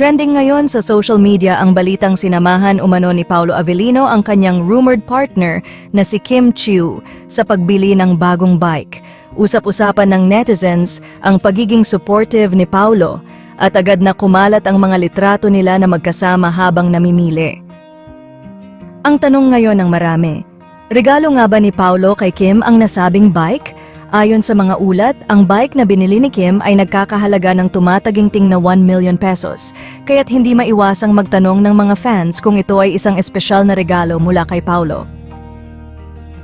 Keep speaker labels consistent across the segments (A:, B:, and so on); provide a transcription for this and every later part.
A: Trending ngayon sa social media ang balitang sinamahan umano ni Paolo Avellino ang kanyang rumored partner na si Kim Chiu sa pagbili ng bagong bike. Usap-usapan ng netizens ang pagiging supportive ni Paolo at agad na kumalat ang mga litrato nila na magkasama habang namimili. Ang tanong ngayon ng marami, regalo nga ba ni Paolo kay Kim ang nasabing bike? Ayon sa mga ulat, ang bike na binili ni Kim ay nagkakahalaga ng tumataginting na 1 million pesos, kaya't hindi maiwasang magtanong ng mga fans kung ito ay isang espesyal na regalo mula kay Paolo.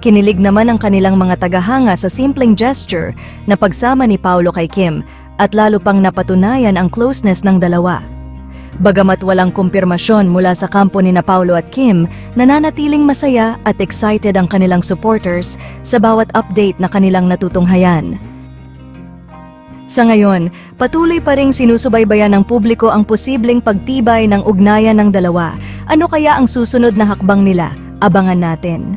A: Kinilig naman ang kanilang mga tagahanga sa simpleng gesture na pagsama ni Paolo kay Kim at lalo pang napatunayan ang closeness ng dalawa. Bagamat walang kumpirmasyon mula sa kampo ni na Paolo at Kim, nananatiling masaya at excited ang kanilang supporters sa bawat update na kanilang natutunghayan. Sa ngayon, patuloy pa ring sinusubaybayan ng publiko ang posibleng pagtibay ng ugnayan ng dalawa. Ano kaya ang susunod na hakbang nila? Abangan natin.